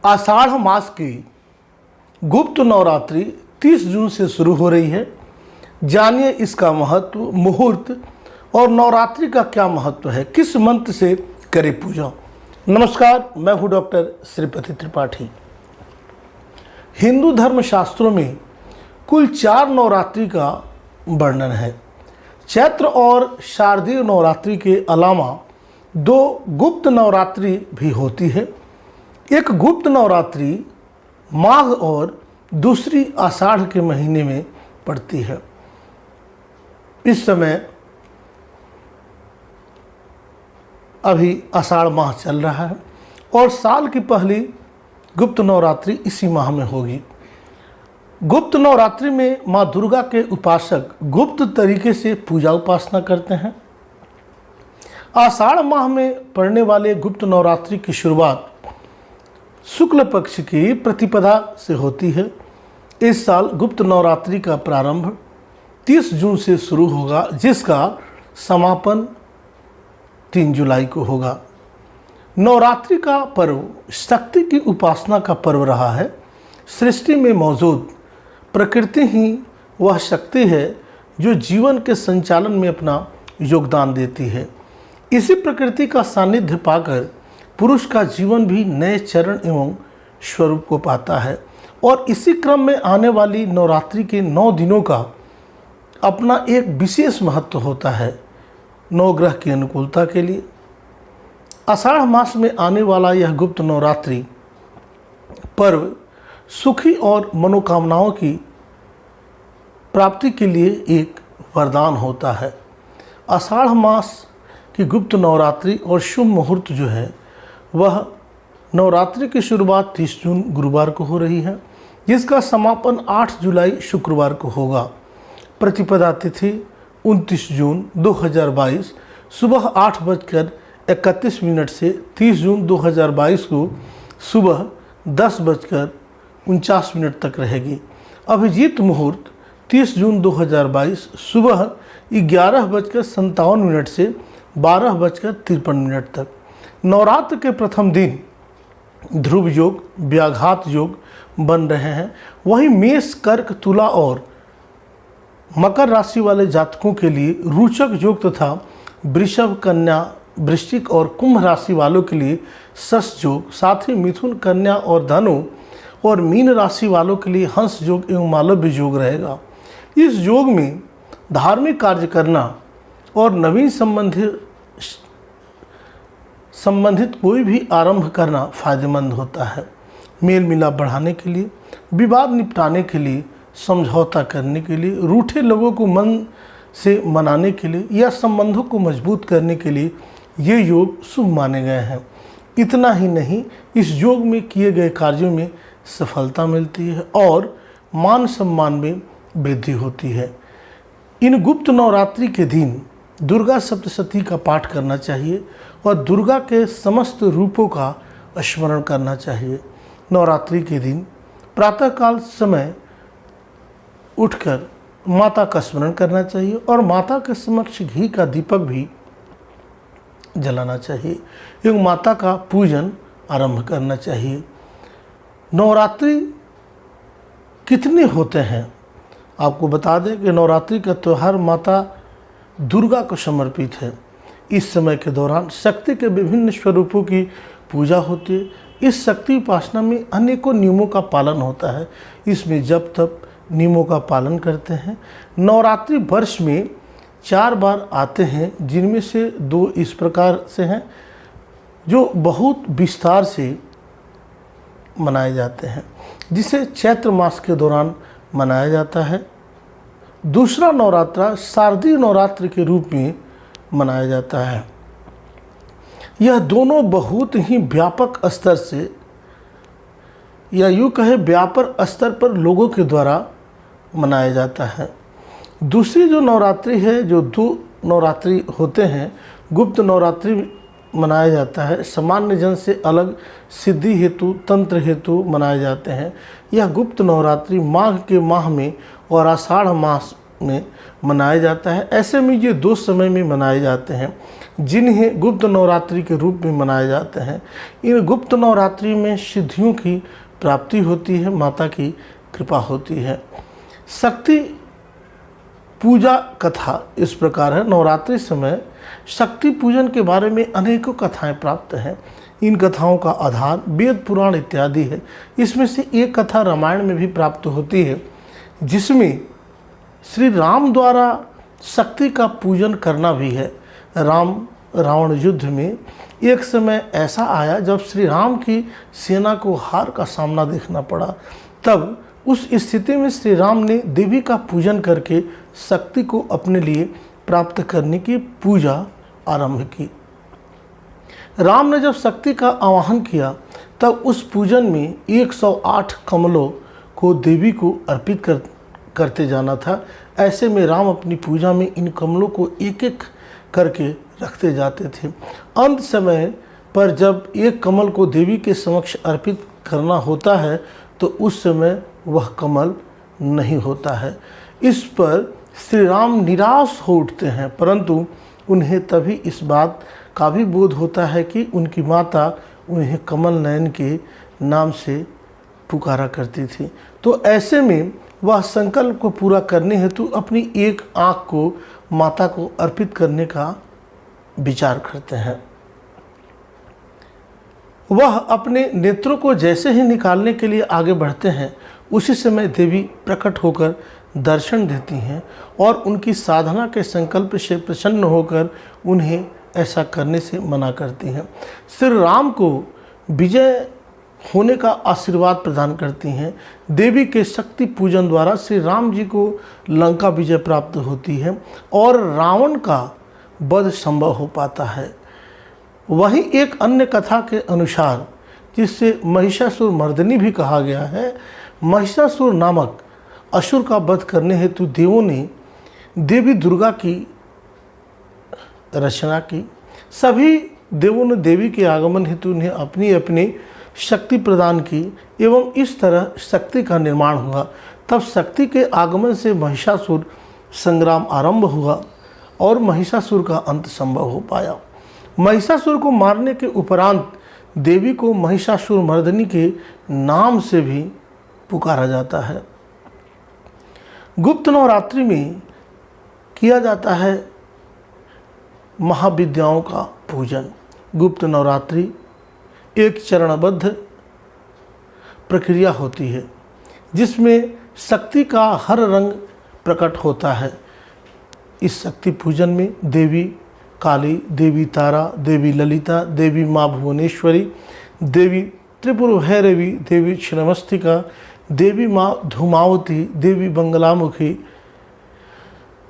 आषाढ़ मास की गुप्त नवरात्रि 30 जून से शुरू हो रही है। जानिए इसका महत्व, मुहूर्त और नवरात्रि का क्या महत्व है, किस मंत्र से करें पूजा। नमस्कार, मैं हूं डॉक्टर श्रीपति त्रिपाठी। हिंदू धर्म शास्त्रों में कुल 4 नवरात्रि का वर्णन है। चैत्र और शारदीय नवरात्रि के अलावा 2 गुप्त नवरात्रि भी होती है। एक गुप्त नवरात्रि माघ और दूसरी आषाढ़ के महीने में पड़ती है। इस समय अभी आषाढ़ माह चल रहा है और साल की पहली गुप्त नवरात्रि इसी माह में होगी। गुप्त नवरात्रि में माँ दुर्गा के उपासक गुप्त तरीके से पूजा उपासना करते हैं। आषाढ़ माह में पड़ने वाले गुप्त नवरात्रि की शुरुआत शुक्ल पक्ष की प्रतिपदा से होती है। इस साल गुप्त नवरात्रि का प्रारंभ 30 जून से शुरू होगा, जिसका समापन 3 जुलाई को होगा। नवरात्रि का पर्व शक्ति की उपासना का पर्व रहा है। सृष्टि में मौजूद प्रकृति ही वह शक्ति है जो जीवन के संचालन में अपना योगदान देती है। इसी प्रकृति का सानिध्य पाकर पुरुष का जीवन भी नए चरण एवं स्वरूप को पाता है और इसी क्रम में आने वाली नवरात्रि के 9 दिनों का अपना एक विशेष महत्व होता है। नवग्रह की अनुकूलता के लिए आषाढ़ मास में आने वाला यह गुप्त नवरात्रि पर्व सुखी और मनोकामनाओं की प्राप्ति के लिए एक वरदान होता है। आषाढ़ मास की गुप्त नवरात्रि और शुभ मुहूर्त जो है वह नवरात्रि की शुरुआत 30 जून गुरुवार को हो रही है, जिसका समापन 8 जुलाई शुक्रवार को होगा। प्रतिपदा तिथि 29 जून 2022 सुबह 8:31 से 30 जून 2022 को सुबह 10:49 तक रहेगी। अभिजीत मुहूर्त 30 जून 2022 सुबह 11:57 से 12:53 तक। नवरात्र के प्रथम दिन ध्रुव योग, व्याघात योग बन रहे हैं। वहीं मेष, कर्क, तुला और मकर राशि वाले जातकों के लिए रोचक योग तथा वृषभ, कन्या, वृश्चिक और कुंभ राशि वालों के लिए शश योग, साथ ही मिथुन, कन्या और धनु और मीन राशि वालों के लिए हंस योग एवं मालव्य योग रहेगा। इस योग में धार्मिक कार्य करना और नवीन संबंधित कोई भी आरंभ करना फायदेमंद होता है। मेल मिलाप बढ़ाने के लिए, विवाद निपटाने के लिए, समझौता करने के लिए, रूठे लोगों को मन से मनाने के लिए या संबंधों को मजबूत करने के लिए ये योग शुभ माने गए हैं। इतना ही नहीं, इस योग में किए गए कार्यों में सफलता मिलती है और मान सम्मान में वृद्धि होती है। इन गुप्त नवरात्रि के दिन दुर्गा सप्तशती का पाठ करना चाहिए और दुर्गा के समस्त रूपों का स्मरण करना चाहिए। नवरात्रि के दिन प्रातःकाल समय उठकर माता का स्मरण करना चाहिए और माता के समक्ष घी का दीपक भी जलाना चाहिए एवं माता का पूजन आरंभ करना चाहिए। नवरात्रि कितने होते हैं आपको बता दें कि नवरात्रि का त्यौहार माता दुर्गा को समर्पित है। इस समय के दौरान शक्ति के विभिन्न स्वरूपों की पूजा होती है। इस शक्ति उपासना में अनेकों नियमों का पालन होता है। इसमें जब तब नियमों का पालन करते हैं। नवरात्रि वर्ष में 4 बार आते हैं, जिनमें से 2 इस प्रकार से हैं जो बहुत विस्तार से मनाए जाते हैं, जिसे चैत्र मास के दौरान मनाया जाता है। दूसरा नवरात्रा शारदीय नवरात्र के रूप में मनाया जाता है। यह दोनों बहुत ही व्यापक स्तर से या यूँ कहे व्यापक स्तर पर लोगों के द्वारा मनाया जाता है। दूसरी जो नवरात्रि है, जो 2 नवरात्रि होते हैं, गुप्त नवरात्रि मनाया जाता है। सामान्य जन से अलग सिद्धि हेतु, तंत्र हेतु मनाए जाते हैं। यह गुप्त नवरात्रि माघ के माह में और आषाढ़ मास में मनाया जाता है। ऐसे में ये 2 समय में मनाए जाते हैं जिन्हें गुप्त नवरात्रि के रूप में मनाए जाते हैं। इन गुप्त नवरात्रि में सिद्धियों की प्राप्ति होती है, माता की कृपा होती है। शक्ति पूजा कथा इस प्रकार है। नवरात्रि समय शक्ति पूजन के बारे में अनेकों कथाएं प्राप्त हैं। इन कथाओं का आधार वेद पुराण इत्यादि है। इसमें से एक कथा रामायण में भी प्राप्त होती है, जिसमें श्री राम द्वारा शक्ति का पूजन करना भी है। राम रावण युद्ध में एक समय ऐसा आया जब श्री राम की सेना को हार का सामना देखना पड़ा। तब उस स्थिति में श्री राम ने देवी का पूजन करके शक्ति को अपने लिए प्राप्त करने की पूजा आरंभ की। राम ने जब शक्ति का आवाहन किया तब उस पूजन में 108 कमलों को देवी को अर्पित करते जाना था। ऐसे में राम अपनी पूजा में इन कमलों को एक एक करके रखते जाते थे। अंत समय पर जब एक कमल को देवी के समक्ष अर्पित करना होता है तो उस समय वह कमल नहीं होता है। इस पर श्री राम निराश हो उठते हैं, परंतु उन्हें तभी इस बात का भी बोध होता है कि उनकी माता उन्हें कमल नयन के नाम से पुकारा करती थी। तो ऐसे में वह संकल्प को पूरा करने हेतु अपनी एक आँख को माता को अर्पित करने का विचार करते हैं। वह अपने नेत्रों को जैसे ही निकालने के लिए आगे बढ़ते हैं, उसी समय देवी प्रकट होकर दर्शन देती हैं और उनकी साधना के संकल्प से प्रसन्न होकर उन्हें ऐसा करने से मना करती हैं। श्री राम को विजय होने का आशीर्वाद प्रदान करती हैं। देवी के शक्ति पूजन द्वारा श्री राम जी को लंका विजय प्राप्त होती है और रावण का वध संभव हो पाता है। वहीं एक अन्य कथा के अनुसार, जिससे महिषासुर मर्दिनी भी कहा गया है, महिषासुर नामक असुर का वध करने हेतु देवों ने देवी दुर्गा की रचना की। सभी देवों ने देवी के आगमन हेतु उन्हें अपनी अपनी शक्ति प्रदान की एवं इस तरह शक्ति का निर्माण हुआ। तब शक्ति के आगमन से महिषासुर संग्राम आरंभ हुआ और महिषासुर का अंत संभव हो पाया। महिषासुर को मारने के उपरांत देवी को महिषासुर मर्दिनी के नाम से भी पुकारा जाता है। गुप्त नवरात्रि में किया जाता है महाविद्याओं का पूजन। गुप्त नवरात्रि एक चरणबद्ध प्रक्रिया होती है जिसमें शक्ति का हर रंग प्रकट होता है। इस शक्ति पूजन में देवी काली, देवी तारा, देवी ललिता, देवी माँ भुवनेश्वरी, देवी त्रिपुर भैरवी, देवी छिन्नमस्तिका, देवी माँ धूमावती, देवी बंगलामुखी,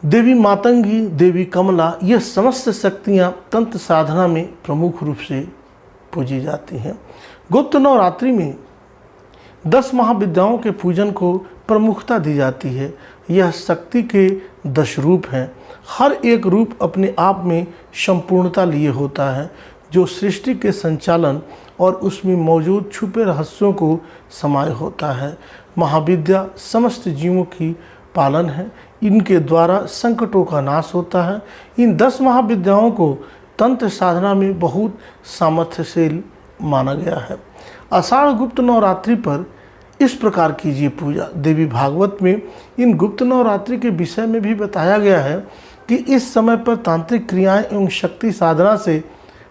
देवी मातंगी, देवी कमला, यह समस्त शक्तियाँ तंत्र साधना में प्रमुख रूप से पूजी जाती हैं। गुप्त नवरात्रि में 10 महाविद्याओं के पूजन को प्रमुखता दी जाती है। यह शक्ति के 10 रूप हैं। हर एक रूप अपने आप में संपूर्णता लिए होता है, जो सृष्टि के संचालन और उसमें मौजूद छुपे रहस्यों को समाये होता है। महाविद्या समस्त जीवों की पालन है। इनके द्वारा संकटों का नाश होता है। इन 10 महाविद्याओं को तंत्र साधना में बहुत सामर्थ्यशील माना गया है। आषाढ़ गुप्त नवरात्रि पर इस प्रकार कीजिए पूजा। देवी भागवत में इन गुप्त नवरात्रि के विषय में भी बताया गया है कि इस समय पर तांत्रिक क्रियाएं एवं शक्ति साधना से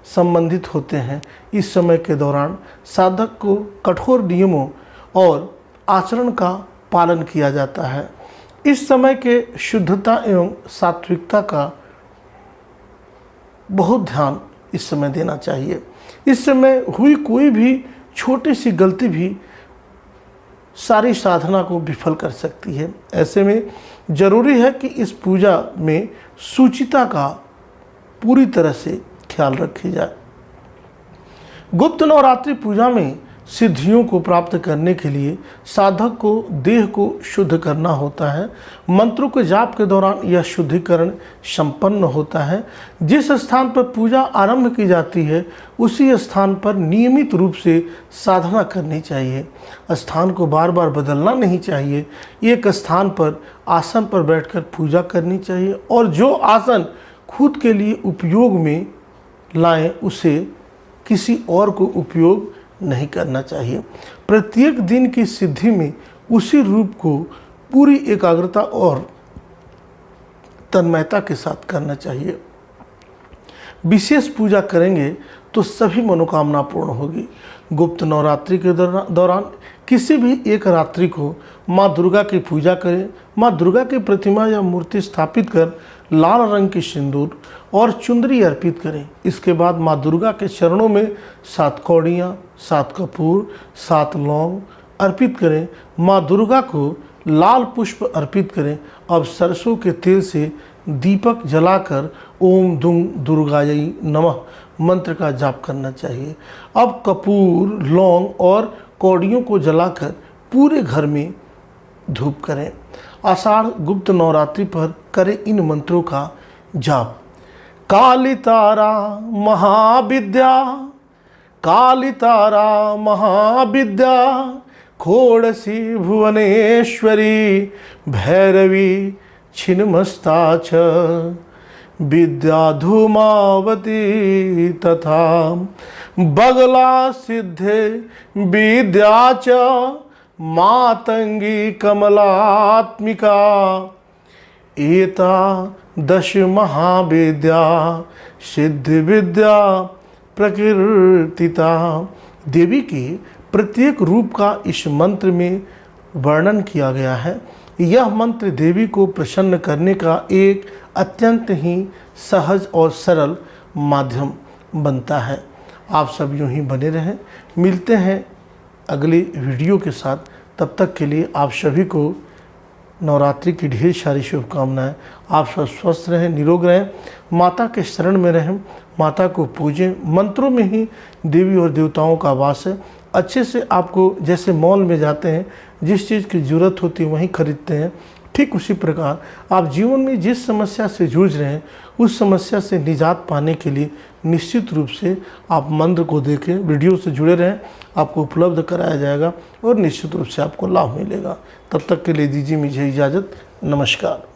संबंधित होते हैं। इस समय के दौरान साधक को कठोर नियमों और आचरण का पालन किया जाता है। इस समय के शुद्धता एवं सात्विकता का बहुत ध्यान इस समय देना चाहिए। इस समय हुई कोई भी छोटी सी गलती भी सारी साधना को विफल कर सकती है। ऐसे में जरूरी है कि इस पूजा में शुचिता का पूरी तरह से ख्याल रखी जाए। गुप्त नवरात्रि पूजा में सिद्धियों को प्राप्त करने के लिए साधक को देह को शुद्ध करना होता है। मंत्रों के जाप के दौरान यह शुद्धिकरण संपन्न होता है। जिस स्थान पर पूजा आरंभ की जाती है उसी स्थान पर नियमित रूप से साधना करनी चाहिए। स्थान को बार बार बदलना नहीं चाहिए। एक स्थान पर आसन पर बैठकर पूजा करनी चाहिए और जो आसन खुद के लिए उपयोग में लाएं उसे किसी और को उपयोग नहीं करना चाहिए। प्रत्येक दिन की सिद्धि में उसी रूप को पूरी एकाग्रता और तन्मयता के साथ करना चाहिए। विशेष पूजा करेंगे तो सभी मनोकामना पूर्ण होगी। गुप्त नवरात्रि के दौरान किसी भी एक रात्रि को माँ दुर्गा की पूजा करें। माँ दुर्गा की प्रतिमा या मूर्ति स्थापित कर लाल रंग की सिंदूर और चुंदरी अर्पित करें। इसके बाद माँ दुर्गा के चरणों में 7 कौड़ियाँ, 7 कपूर, 7 लौंग अर्पित करें। माँ दुर्गा को लाल पुष्प अर्पित करें। अब सरसों के तेल से दीपक जलाकर ओम दुम दुर्गायै नमः मंत्र का जाप करना चाहिए। अब कपूर, लौंग और कौड़ियों को जलाकर पूरे घर में धूप करें। आषाढ़ गुप्त नवरात्रि पर करें इन मंत्रों का जाप। काली तारा महाविद्या, काली तारा महाविद्या, खोड़सी भुवनेश्वरी, भैरवी छिन्नमस्ता च, विद्या धूमावती तथा बगला सिद्धे विद्या च, मातंगी कमलात्मिका, एता 10 महाविद्या सिद्ध विद्या प्रकीर्तिता। देवी के प्रत्येक रूप का इस मंत्र में वर्णन किया गया है। यह मंत्र देवी को प्रसन्न करने का एक अत्यंत ही सहज और सरल माध्यम बनता है। आप सब यूं ही बने रहें। मिलते हैं अगली वीडियो के साथ। तब तक के लिए आप सभी को नवरात्रि की ढेर सारी शुभकामनाएं। आप सब स्वस्थ रहें, निरोग रहें, माता के शरण में रहें, माता को पूजें। मंत्रों में ही देवी और देवताओं का वास है। अच्छे से आपको जैसे मॉल में जाते हैं, जिस चीज़ की ज़रूरत होती है वहीं खरीदते हैं, ठीक उसी प्रकार आप जीवन में जिस समस्या से जूझ रहे हैं उस समस्या से निजात पाने के लिए निश्चित रूप से आप मंत्र को देखें, वीडियो से जुड़े रहें, आपको उपलब्ध कराया जाएगा और निश्चित रूप से आपको लाभ मिलेगा। तब तक के लिए दीजिए मुझे इजाज़त। नमस्कार।